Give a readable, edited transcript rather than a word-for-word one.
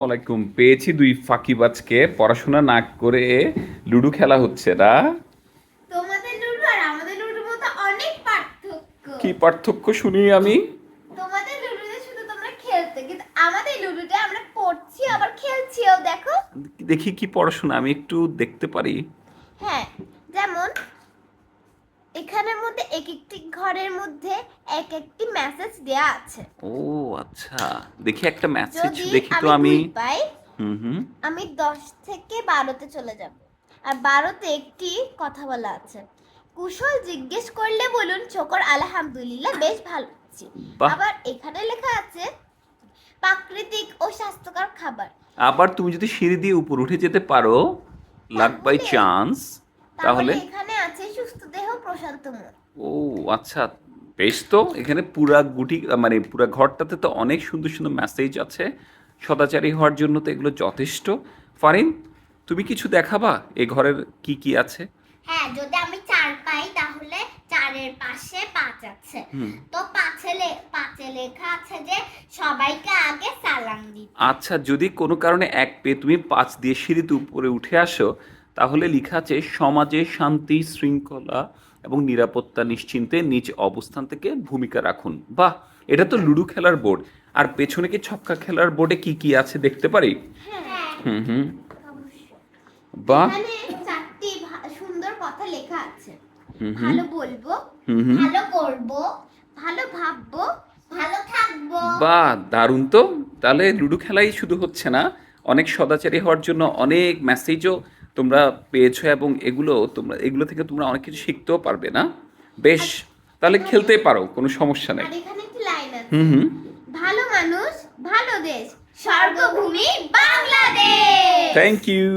ওয়ালাইকুম। পেয়েছি দুই ফাঁকিবাজকে, পড়াশোনা না করে লুডো খেলা হচ্ছে না। তোমাদের লুডো আর আমাদের লুডোর মধ্যে অনেক পার্থক্য। কি পার্থক্য শুনি আমি? তোমাদের লুডোতে শুধু তোমরা খেলতে, কিন্তু আমাদের লুডোতে আমরা পড়ছি আবার খেলছিও। দেখো। দেখি কি পড়াশোনা, আমি একটু দেখতে পারি? হ্যাঁ, যেমন এখানের মধ্যে এক একটি ঘরের মধ্যে এক একটি মেসেজ দেয়া আছে। ও আচ্ছা, দেখি একটা মেসেজ যদি দেখি তো আমি আমি। 2 পাই, হুম। আমি 10 থেকে 12তে চলে যাব। আর 12তে একটি কথা বলা আছে। কুশল জিজ্ঞেস করলে বলুন শকর আলহামদুলিল্লাহ, বেশ ভালো আছি। বাহ। আবার এখানে লেখা আছে প্রাকৃতিক ও স্বাস্থ্যকর খাবার। আবার তুমি যদি সিঁড়ি দিয়ে উপর উঠে যেতে পারো, লাক বাই তাহলে চান্স, তাহলে এখানে আছে সুস্থ দেহ প্রশান্ত মন। ও আচ্ছা, বেশ তো। এখানে পুরা গুটি মানে পুরা ঘরটাতে তো অনেক সুন্দর সুন্দর মেসেজ আছে। সদাচারী হওয়ার জন্য তো এগুলো যথেষ্ট। ফারিন, তুমি কিছু দেখাবা এ ঘরের কি কি আছে? হ্যাঁ, যদি আমি 4 পাই তাহলে 4-এর পাশে 5 আছে। তো 5-এ লেখা আছে যে সবাইকে আগে সালাম দিতে। আচ্ছা, যদি কোনো কারণে এক পেয়ে তুমি 5 দিয়ে সিঁড়িতে উপরে উঠে আসো, তাহলে লেখা আছে সমাজে শান্তি শৃঙ্খলা এবং নিরাপত্তা নিশ্চিন্তে নিজ অবস্থান থেকে ভূমিকা রাখুন। বাহ, এটা তো লুডো খেলার বোর্ড। আর পেছনে কি ছক্কা খেলার বোর্ডে কি কি আছে দেখতে পারি? হ্যাঁ, হুম। অবশ্যই। বাহ। এখানে 4টি সুন্দর কথা লেখা আছে। হুম। ভালো বলবো, হুম। ভালো করব, ভালো ভাববো, ভালো থাকবো। বাহ, দারুণ তো। তাহলে লুডো খেলাই শুধু হচ্ছে না, অনেক সদাচারী হওয়ার জন্য অনেক মেসেজও তোমরা পেয়েছো, এবং এগুলো থেকে তোমরা অনেক কিছু শিখতেও পারবে না? বেশ, তাহলে খেলতে পারো, কোনো সমস্যা নেই। আর এখানে একটি লাইন আছে। হুম। ভালো মানুষ, ভালো দেশ, স্বর্গভূমি বাংলাদেশ। Thank you.